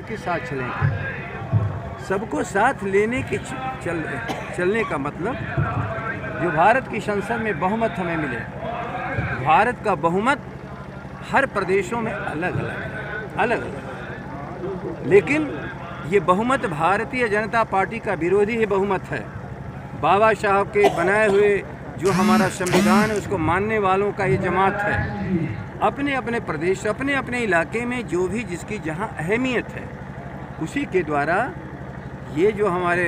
के साथ चलेंगे। सबको साथ लेने के चलने का मतलब जो भारत की संसद में बहुमत हमें मिले, भारत का बहुमत हर प्रदेशों में अलग अलग है, लेकिन ये बहुमत भारतीय जनता पार्टी का विरोधी ही बहुमत है। बाबा साहब के बनाए हुए जो हमारा संविधान है उसको मानने वालों का ये जमात है। अपने अपने प्रदेश, अपने अपने इलाके में जो भी जिसकी जहाँ अहमियत है उसी के द्वारा ये जो हमारे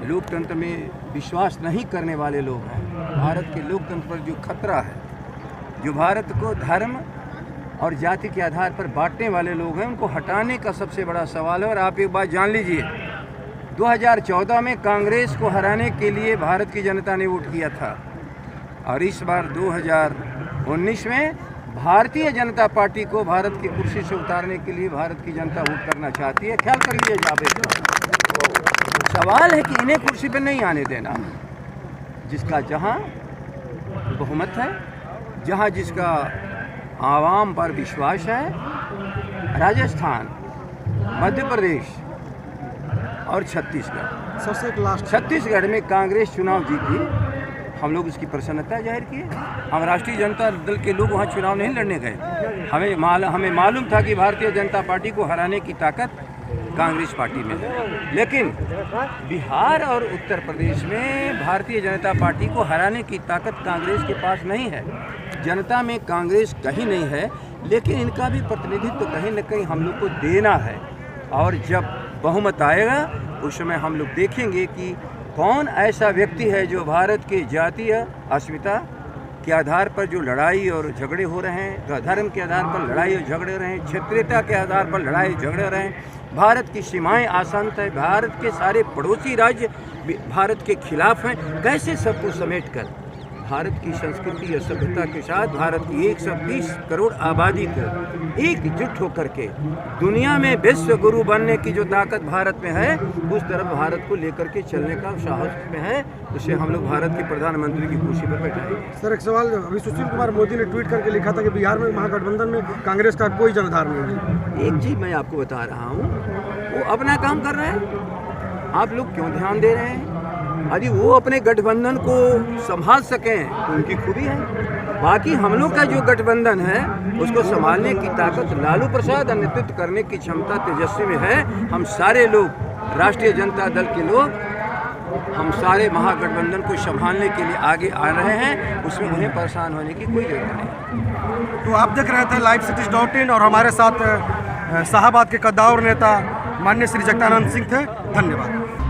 लोकतंत्र में विश्वास नहीं करने वाले लोग हैं, भारत के लोकतंत्र पर जो खतरा है, जो भारत को धर्म और जाति के आधार पर बांटने वाले लोग हैं, उनको हटाने का सबसे बड़ा सवाल है। और आप एक बात जान लीजिए, 2014 में कांग्रेस को हराने के लिए भारत की जनता ने वोट किया था और इस बार 2019 में भारतीय जनता पार्टी को भारत की कुर्सी से उतारने के लिए भारत की जनता वोट करना चाहती है। ख्याल करिए जावेद, सवाल है कि इन्हें कुर्सी पर नहीं आने देना। जिसका जहां बहुमत है, जहां जिसका आवाम पर विश्वास है, राजस्थान, मध्य प्रदेश और छत्तीसगढ़, सबसे लास्ट छत्तीसगढ़ में कांग्रेस चुनाव जीती, हम लोग इसकी प्रसन्नता जाहिर किए। हम राष्ट्रीय जनता दल के लोग वहाँ चुनाव नहीं लड़ने गए। हमें मालूम था कि भारतीय जनता पार्टी को हराने की ताकत कांग्रेस पार्टी में है, लेकिन बिहार और उत्तर प्रदेश में भारतीय जनता पार्टी को हराने की ताकत कांग्रेस के पास नहीं है। जनता में कांग्रेस कहीं नहीं है, लेकिन इनका भी प्रतिनिधित्व कहीं न कहीं हम लोग को देना है। और जब बहुमत आएगा उस समय हम लोग देखेंगे कि कौन ऐसा व्यक्ति है जो भारत के जातीय अस्मिता के आधार पर जो लड़ाई और झगड़े हो रहे हैं, धर्म के आधार पर लड़ाई और झगड़े रहे हैं, क्षेत्रीयता के आधार पर लड़ाई झगड़े रहे हैं, भारत की सीमाएं आशांत है, भारत के सारे पड़ोसी राज्य भारत के खिलाफ हैं, कैसे सबको समेट कर भारत की संस्कृति और सभ्यता के साथ भारत की 120 करोड़ आबादी को एकजुट होकर के दुनिया में विश्व गुरु बनने की जो ताकत भारत में है, उस तरफ भारत को लेकर के चलने का साहस में है। उसे हम लोग भारत के प्रधानमंत्री की कुर्सी पर बैठाएंगे। सर, एक सवाल, अभी सुशील कुमार मोदी ने ट्वीट करके लिखा था कि बिहार में महागठबंधन में कांग्रेस का कोई जनाधार नहीं है। एक चीज़ मैं आपको बता रहा हूँ, वो अपना काम कर रहे हैं, आप लोग क्यों ध्यान दे रहे हैं? यदि वो अपने गठबंधन को संभाल सकें तो उनकी खूबी है। बाकी हम लोग का जो गठबंधन है उसको संभालने की ताकत लालू प्रसाद और नेतृत्व करने की क्षमता तेजस्वी में है। हम सारे लोग, राष्ट्रीय जनता दल के लोग, हम सारे महागठबंधन को संभालने के लिए आगे आ रहे हैं, उसमें उन्हें परेशान होने की कोई जरूरत नहीं। तो आप देख रहे थे livecities.in और हमारे साथ शाहाबाद के कद्दावर नेता माननीय श्री जगदानंद सिंह थे। धन्यवाद।